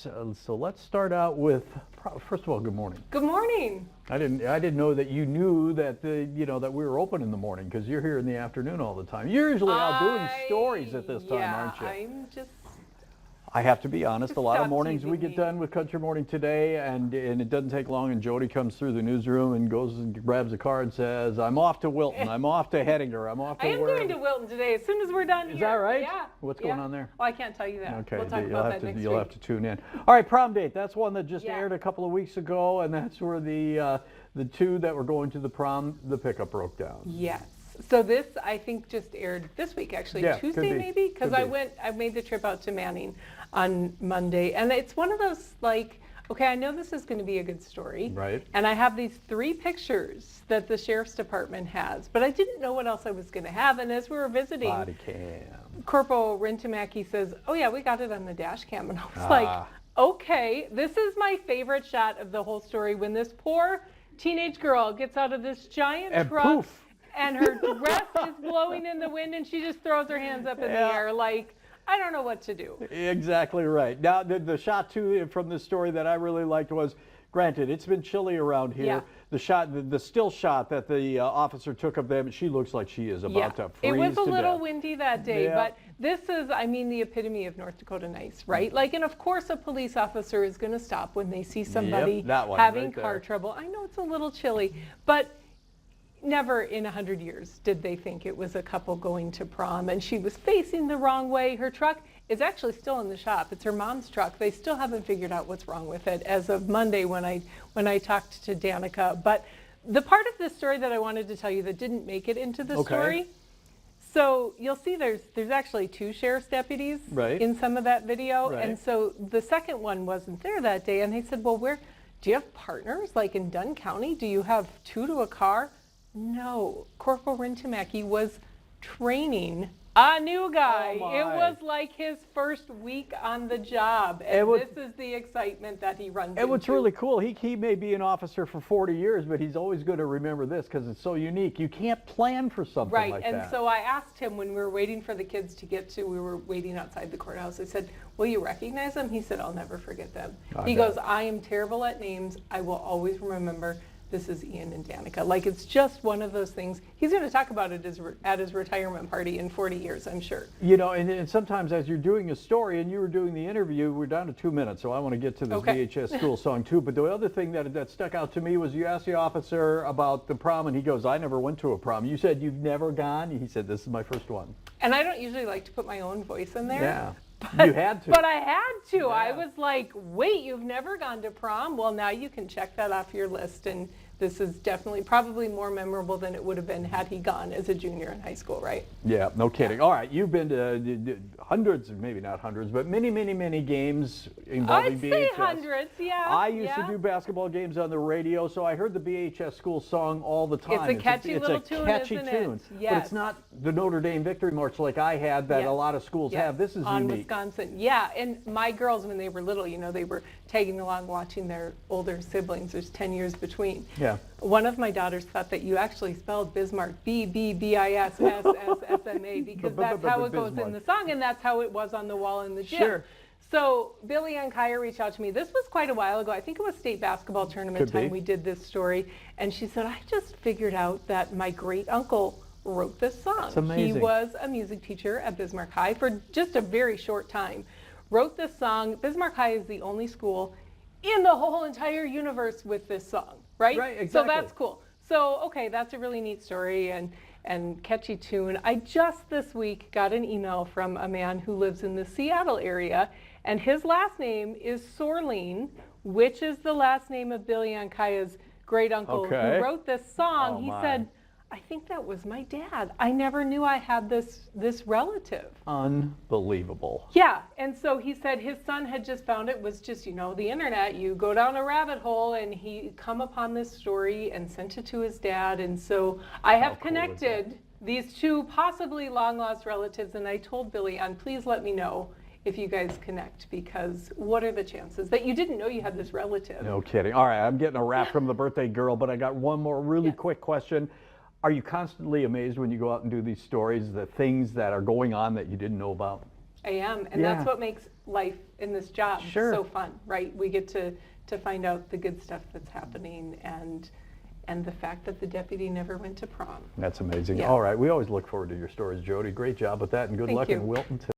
updates. So let's start out with, first of all, good morning. Good morning. I didn't know that you knew that that we were open in the morning, because you're here in the afternoon all the time. You're usually out doing stories at this time, aren't you? I'm just. I have to be honest, a lot of mornings we get me. done with Country Morning Today, and it doesn't take long, and Jody comes through the newsroom and goes and grabs a car and says, I'm off to Wilton, I'm off to Hettinger, I'm off to I am going to Wilton today as soon as we're done here. Is that right? Yeah. What's going on there? Well, I can't tell you that. Okay, We'll talk about that next week. You'll have to tune in. All right, prom date. That's one that just Yeah. aired a couple of weeks ago, and that's where the two that were going to the prom, the pickup broke down. Yes. So this, I think, just aired this week, actually, Yeah, Tuesday could be. maybe, because I made the trip out to Manning on Monday, and it's one of those, like, okay, I know this is going to be a good story, Right. and I have these 3 pictures that the sheriff's department has, but I didn't know what else I was going to have, and as we were visiting, Body cam. Corporal Rintamaki says, oh yeah, we got it on the dash cam, and I was like, okay, this is my favorite shot of the whole story, when this poor teenage girl gets out of this giant And truck, poof. and her dress is blowing in the wind, and she just throws her hands up in the air like, I don't know what to do. Exactly right. Now, the shot too from this story that I really liked was, granted, it's been chilly around here. Yeah. The shot, the still shot that the officer took of them, she looks like she is about to freeze It was a to little death. windy that day, Yeah. but this is, I mean, the epitome of North Dakota nice, right? Like, and of course a police officer is going to stop when they see somebody that one having right car there. trouble. I know it's a little chilly, but never in 100 years did they think it was a couple going to prom, and she was facing the wrong way. Her truck is actually still in the shop. It's her mom's truck. They still haven't figured out what's wrong with it as of Monday when I talked to Danica. But the part of this story that I wanted to tell you that didn't make it into the story, so you'll see there's actually 2 sheriff's deputies in some of that video. Right. And so the second one wasn't there that day, and they said, well, do you have partners like in Dunn County? Do you have 2 to a car? No, Corporal Rintamaki was training a new guy. Oh, it my. was like his first week on the job, and this is the excitement that he runs And what's into. really cool, he may be an officer for 40 years, but he's always going to remember this because it's so unique. You can't plan for something like that. Right, and so I asked him when we were waiting for the kids to get to, we were waiting outside the courthouse, I said, will you recognize them? He said, I'll never forget them. He goes, I am terrible at names. I will always remember this is Ian and Danica. Like, it's just one of those things. He's going to talk about it at his retirement party in 40 years, I'm sure. You know, and sometimes as you're doing a story and you were doing the interview, we're down to 2 minutes, so I want to get to this VHS school song too. But the other thing that stuck out to me was you asked the officer about the prom, and he goes, I never went to a prom. You said you've never gone? He said, this is my first one. And I don't usually like to put my own voice in there. Yeah. But, you had to. But I had to. Yeah. I was like, wait, you've never gone to prom? Well, now you can check that off your list, and this is definitely probably more memorable than it would have been had he gone as a junior in high school, right? Yeah, no kidding. All right, you've been to hundreds, maybe not hundreds, but many, many, many games involving VHS. I'd say hundreds, yeah. I used to do basketball games on the radio, so I heard the VHS school song all the time. It's a catchy little it's tune, a catchy isn't tune. it? But Yes. it's not the Notre Dame Victory March like I had that a lot of schools have. This is on unique. Wisconsin. Yeah, and my girls, when they were little, you know, they were tagging along watching their older siblings. There's 10 years between. Yeah. One of my daughters thought that you actually spelled Bismarck B-B-B-I-S-S-S-S-M-A because that's how it goes in the song, and that's how it was on the wall in the gym. Sure. So Billy Ann Kyer reached out to me. This was quite a while ago. I think it was state basketball tournament time we did this story. And she said, I just figured out that my great uncle wrote this song. That's amazing. He was a music teacher at Bismarck High for just a very short time. Wrote this song. Bismarck High is the only school in the whole entire universe with this song, right? Right, exactly. So that's cool. So, okay, that's a really neat story and catchy tune. I just this week got an email from a man who lives in the Seattle area, and his last name is Sorleen, which is the last name of Billy Ann Kyer's great uncle who wrote this song. He said, I think that was my dad. I never knew I had this relative. Unbelievable. Yeah, and so he said his son had just found it, was just, you know, the internet, you go down a rabbit hole, and he come upon this story and sent it to his dad. And so I have connected these 2 possibly long lost relatives, and I told Billy Ann, please let me know if you guys connect, because what are the chances that you didn't know you had this relative? No kidding. All right, I'm getting a wrap from the birthday girl, but I got one more really quick question. Are you constantly amazed when you go out and do these stories, the things that are going on that you didn't know about? a.m. And Yeah. that's what makes life in this job Sure. so fun, right? We get to find out the good stuff that's happening and the fact that the deputy never went to prom. That's amazing. Yeah. All right, we always look forward to your stories, Jody. Great job with that, and good Thank luck you. in Wilton.